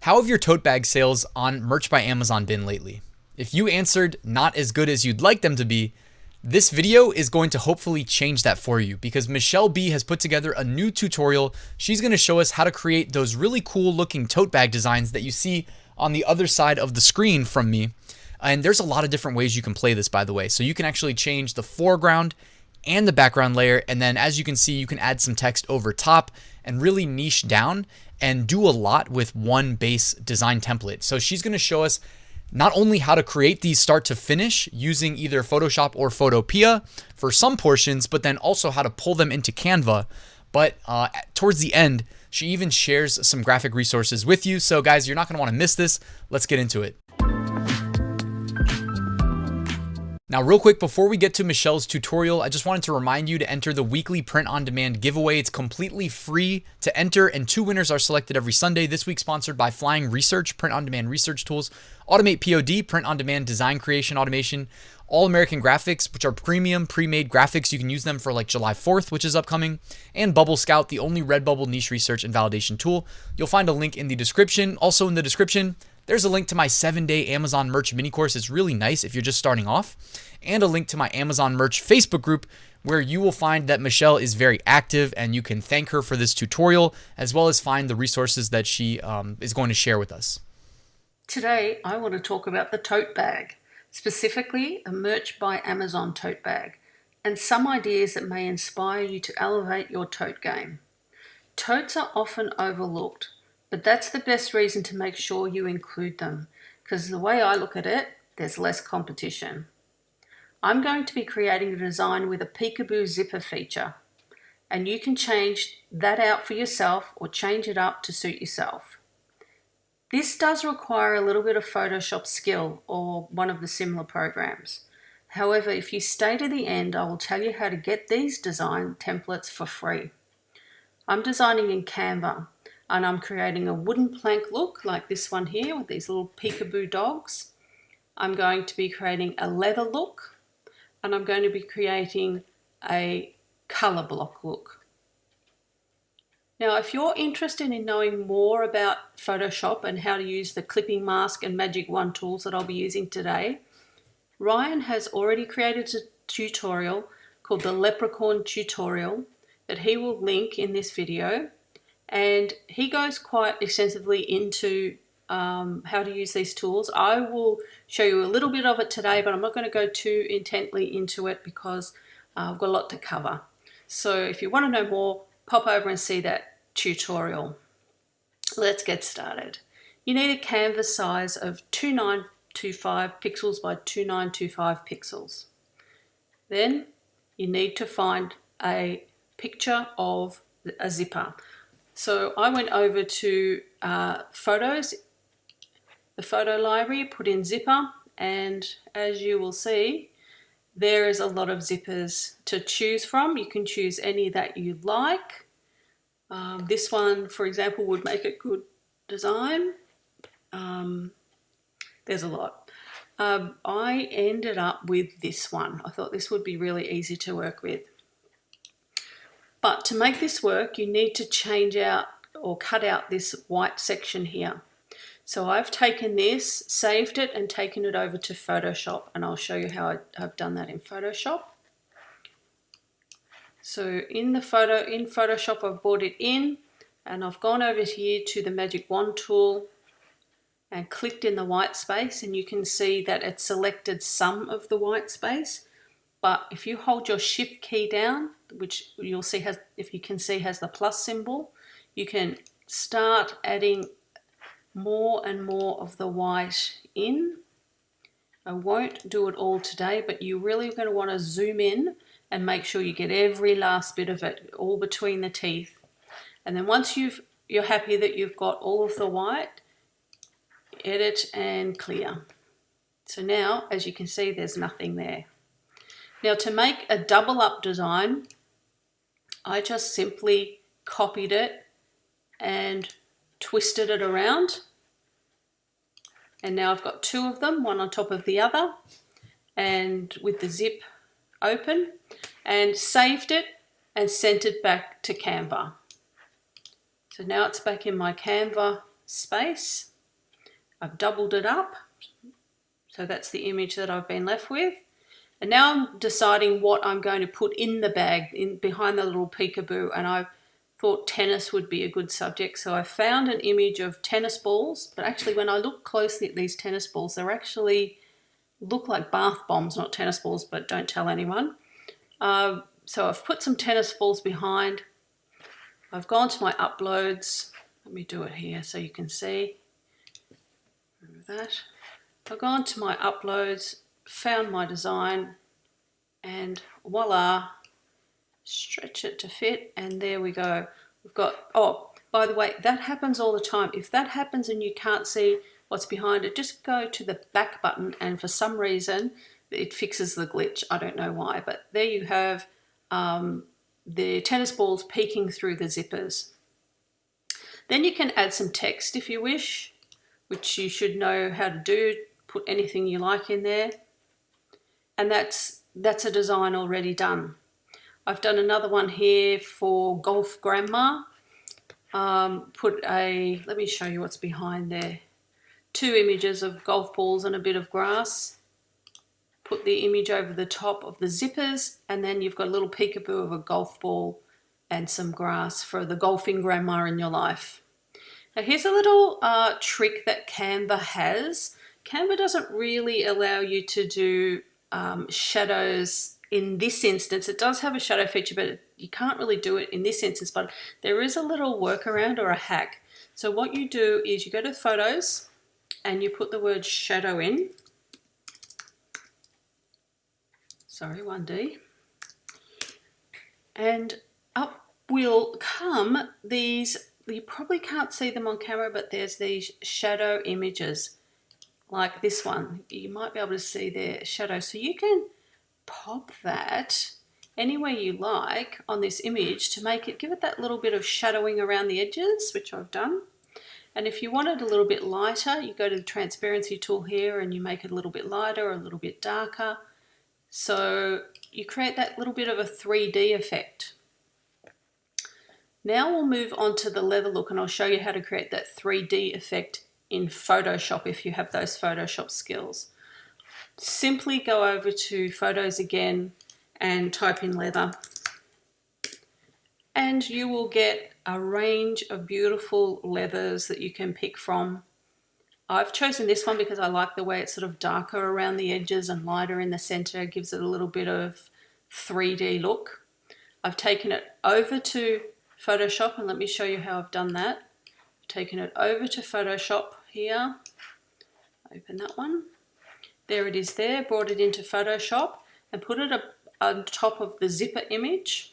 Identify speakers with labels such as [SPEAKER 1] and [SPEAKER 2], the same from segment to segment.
[SPEAKER 1] How have your tote bag sales on Merch by Amazon been lately? If you answered not as good as you'd like them to be, this video is going to hopefully change that for you because Michelle B has put together a new tutorial. She's going to show us how to create those really cool looking tote bag designs that you see on the other side of the screen from me. And there's a lot of different ways you can play this, by the way. So you can actually change the foreground and the background layer. And then as you can see, you can add some text over top and really niche down and do a lot with one base design template. So she's going to show us not only how to create these start to finish using either Photoshop or Photopea for some portions, but then also how to pull them into Canva. But towards the end, she even shares some graphic resources with you. So guys, you're not going to want to miss this. Let's get into it. Now, real quick, before we get to Michelle's tutorial, I just wanted to remind you to enter the weekly print on demand giveaway. It's completely free to enter, and 2 winners are selected every Sunday. This week sponsored by Flying Research, print on demand research tools, AutomatePOD, print on demand design creation automation, All American Graphics, which are premium pre-made graphics. You can use them for like July 4th, which is upcoming, and Bubble Scout, the only Redbubble niche research and validation tool. You'll find a link in the description. Also in the description, there's a link to my 7-day Amazon merch mini course. It's really nice if you're just starting off, and a link to my Amazon merch Facebook group where you will find that Michelle is very active and you can thank her for this tutorial as well as find the resources that she is going to share with us.
[SPEAKER 2] Today, I want to talk about the tote bag, specifically a Merch by Amazon tote bag, and some ideas that may inspire you to elevate your tote game. Totes are often overlooked, but that's the best reason to make sure you include them, because the way I look at it, there's less competition. I'm going to be creating a design with a peekaboo zipper feature, and you can change that out for yourself or change it up to suit yourself. This does require a little bit of Photoshop skill or one of the similar programs. However, if you stay to the end, I will tell you how to get these design templates for free. I'm designing in Canva, and I'm creating a wooden plank look like this one here with these little peekaboo dogs. I'm going to be creating a leather look, and I'm going to be creating a color block look. Now, if you're interested in knowing more about Photoshop and how to use the clipping mask and magic wand tools that I'll be using today, Ryan has already created a tutorial called the Leprechaun tutorial that he will link in this video. And he goes quite extensively into how to use these tools. I will show you a little bit of it today, but I'm not going to go too intently into it because I've got a lot to cover. So if you want to know more, pop over and see that tutorial. Let's get started. You need a canvas size of 2925 pixels by 2925 pixels. Then you need to find a picture of a zipper. So I went over to Photos, the photo library, put in zipper, and as you will see, there is a lot of zippers to choose from. You can choose any that you like. This one, for example, would make a good design. There's a lot. I ended up with this one. I thought this would be really easy to work with. But to make this work, you need to change out or cut out this white section here. So I've taken this, saved it, and taken it over to Photoshop, and I'll show you how I've done that in Photoshop. So in Photoshop, I've brought it in, and I've gone over here to the magic wand tool and clicked in the white space, and you can see that it selected some of the white space. But if you hold your shift key down, which you'll see has, if you can see, has the plus symbol, you can start adding more and more of the white in. I won't do it all today, but you're really going to want to zoom in and make sure you get every last bit of it, all between the teeth. And then once you're happy that you've got all of the white, edit and clear. So now, as you can see, there's nothing there. Now, to make a double up design, I just simply copied it and twisted it around. And now I've got 2 of them, one on top of the other, and with the zip open, and saved it and sent it back to Canva. So now it's back in my Canva space. I've doubled it up. So that's the image that I've been left with. And now I'm deciding what I'm going to put in the bag, behind the little peekaboo, and I thought tennis would be a good subject. So I found an image of tennis balls, but actually when I look closely at these tennis balls, they're actually look like bath bombs, not tennis balls, but don't tell anyone. So I've put some tennis balls behind. I've gone to my uploads. Let me do it here so you can see. Remove that. I've gone to my uploads, found my design, and voila, stretch it to fit, and there we go. We've got, oh, by the way, that happens all the time. If that happens and you can't see what's behind it, just go to the back button, and for some reason it fixes the glitch. I don't know why, but there you have the tennis balls peeking through the zippers. Then you can add some text if you wish, which you should know how to do. Put anything you like in there, and that's a design already done. I've done another one here for golf grandma. Let me show you what's behind there. 2 images of golf balls and a bit of grass. Put the image over the top of the zippers, and then you've got a little peekaboo of a golf ball and some grass for the golfing grandma in your life. Now here's a little trick that Canva has. Canva doesn't really allow you to do shadows in this instance. It does have a shadow feature, but you can't really do it in this instance, but there is a little workaround or a hack. So what you do is you go to Photos and you put the word shadow in. Sorry, 1D. And up will come these, you probably can't see them on camera, but there's these shadow images like this one. You might be able to see their shadow. So you can pop that anywhere you like on this image to make it, give it that little bit of shadowing around the edges, which I've done. And if you want it a little bit lighter, you go to the transparency tool here and you make it a little bit lighter or a little bit darker. So you create that little bit of a 3D effect. Now we'll move on to the leather look, and I'll show you how to create that 3D effect in Photoshop if you have those Photoshop skills. Simply go over to Photos again and type in leather, and you will get a range of beautiful leathers that you can pick from. I've chosen this one because I like the way it's sort of darker around the edges and lighter in the center. It gives it a little bit of 3D look. I've taken it over to Photoshop, and let me show you how I've done that. I've taken it over to Photoshop here. Open that one. There it is there. Brought it into Photoshop and put it on top of the zipper image,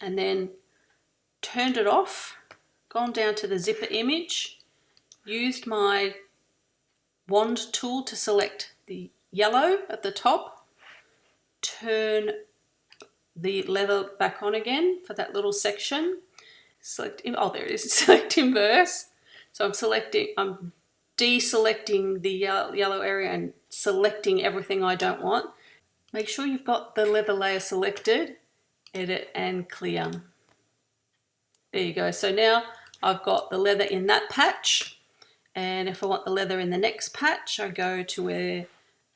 [SPEAKER 2] and then turned it off, gone down to the zipper image, used my wand tool to select the yellow at the top, turn the leather back on again for that little section, select, oh there it is, select inverse. So I'm deselecting the yellow area and selecting everything I don't want. Make sure you've got the leather layer selected, edit and clear. There you go. So now I've got the leather in that patch, and if I want the leather in the next patch, I go to where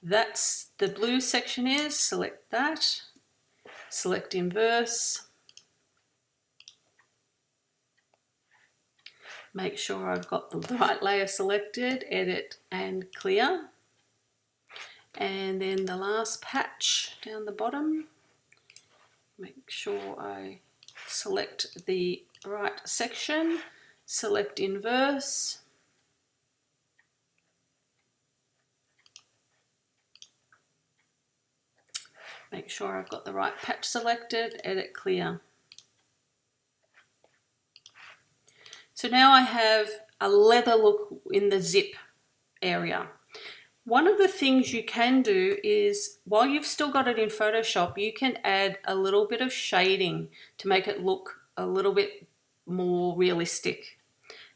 [SPEAKER 2] that's the blue section is, select that, select inverse, make sure I've got the right layer selected, edit and clear. And then the last patch down the bottom, make sure I select the right section, select inverse, make sure I've got the right patch selected, edit clear. So now I have a leather look in the zip area. One of the things you can do is, while you've still got it in Photoshop, you can add a little bit of shading to make it look a little bit more realistic.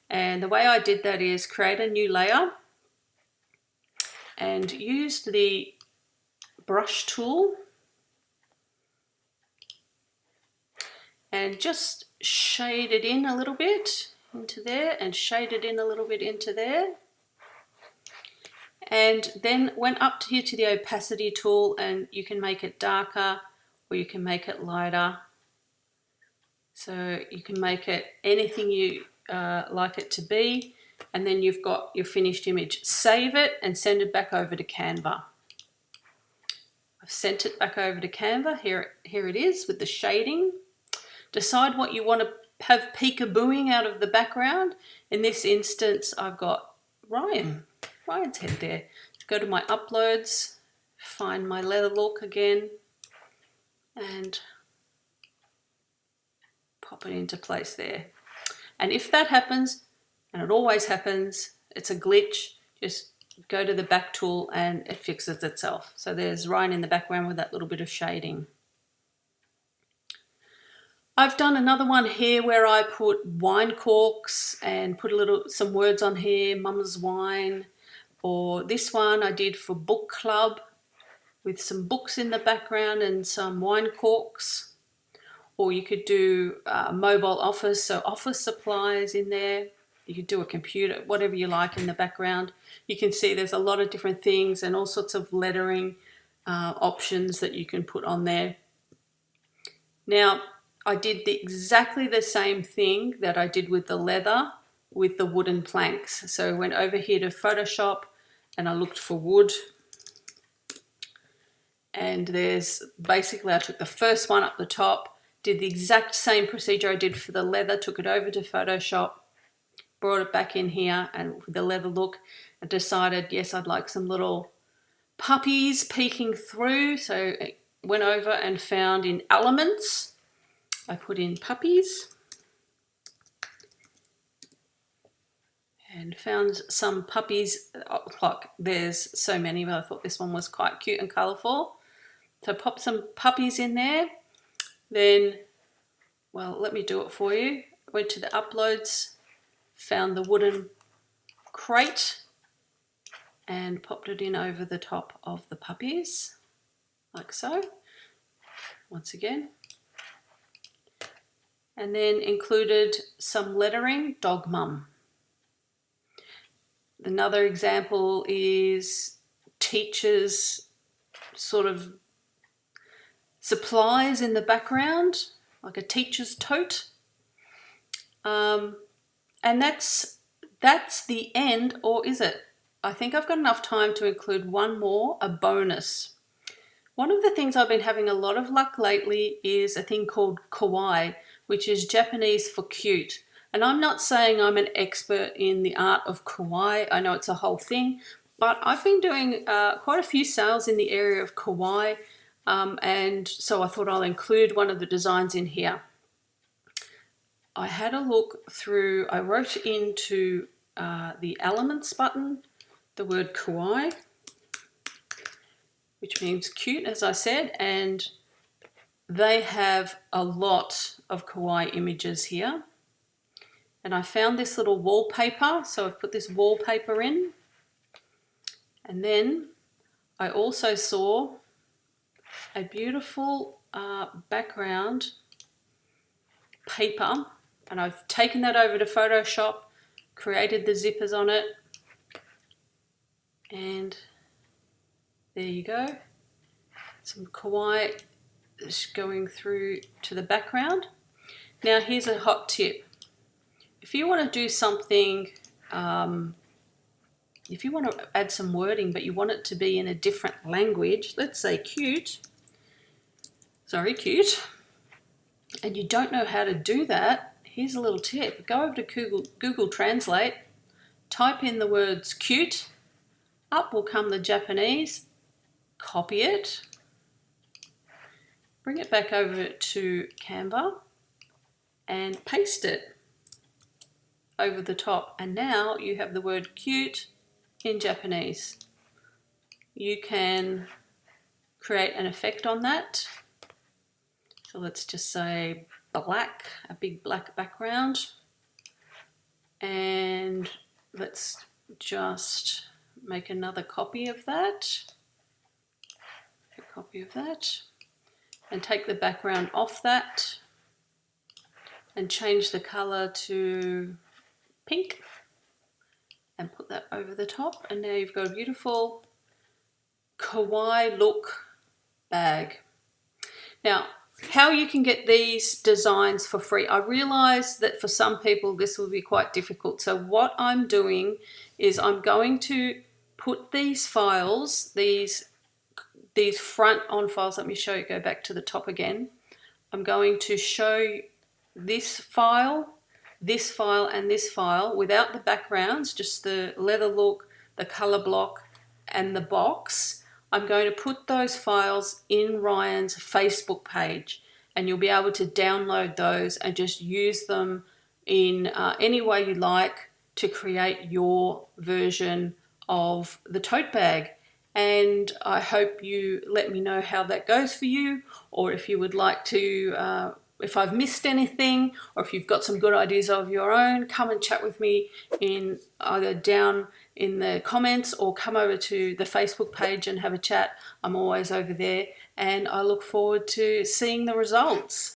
[SPEAKER 2] And the way I did that is create a new layer and use the brush tool and just shade it in a little bit into there and shade it in a little bit into there. and then went up here to the opacity tool, and you can make it darker or you can make it lighter. So you can make it anything you like it to be, and then you've got your finished image. Save it and send it back over to Canva. I've sent it back over to Canva. Here it is with the shading. Decide what you want to have peekabooing out of the background. In this instance, I've got Ryan's head there. Go to my uploads, find my leather look again, and pop it into place there. And if that happens, and it always happens, it's a glitch, just go to the back tool and it fixes itself. So there's Ryan in the background with that little bit of shading. I've done another one here where I put wine corks and put some words on here, Mum's Wine, or this one I did for book club with some books in the background and some wine corks. Or you could do mobile office, so office supplies in there. You could do a computer, whatever you like in the background. You can see there's a lot of different things and all sorts of lettering options that you can put on there. Now, I did exactly the same thing that I did with the leather with the wooden planks. So I went over here to Photoshop and I looked for wood. And there's basically, I took the first one up the top, did the exact same procedure I did for the leather, took it over to Photoshop, brought it back in here and with the leather look, and decided, yes, I'd like some little puppies peeking through. So I went over and found in elements, I put in puppies and found some puppies. Like there's so many, but I thought this one was quite cute and colourful. So pop some puppies in there. Then, well, let me do it for you. Went to the uploads, found the wooden crate and popped it in over the top of the puppies, like so, once again. And then included some lettering, Dog Mum. Another example is teachers' sort of supplies in the background, like a teacher's tote. And that's the end, or is it? I think I've got enough time to include one more, a bonus. One of the things I've been having a lot of luck lately is a thing called Kawaii, which is Japanese for cute. And I'm not saying I'm an expert in the art of Kawaii. I know it's a whole thing, but I've been doing quite a few sales in the area of Kawaii. And so I thought I'll include one of the designs in here. I had a look through, I wrote into the elements button the word Kawaii, which means cute, as I said, and they have a lot of Kawaii images here. And I found this little wallpaper, so I've put this wallpaper in. And then I also saw a beautiful background paper, and I've taken that over to Photoshop, created the zippers on it, and there you go. Some Kawaii going through to the background. Now here's a hot tip. If you want to do something, if you want to add some wording but you want it to be in a different language, let's say cute, and you don't know how to do that, here's a little tip. Go over to Google Translate, type in the words cute, up will come the Japanese, copy it, bring it back over to Canva and paste it over the top. And now you have the word cute in Japanese. You can create an effect on that. So let's just say black, a big black background. And let's just make another copy of that. A copy of that. And take the background off that and change the color to pink. and put that over the top. And now you've got a beautiful Kawaii look bag. Now, how you can get these designs for free. I realize that for some people this will be quite difficult. So what I'm doing is I'm going to put these files, these front on files, let me show you, go back to the top again. I'm going to show this file, and this file without the backgrounds, just the leather look, the color block, and the box. I'm going to put those files in Ryan's Facebook page, and you'll be able to download those and just use them in any way you like to create your version of the tote bag. And I hope you let me know how that goes for you, or if you would like to, if I've missed anything, or if you've got some good ideas of your own, come and chat with me in either down in the comments or come over to the Facebook page and have a chat. I'm always over there, and I look forward to seeing the results.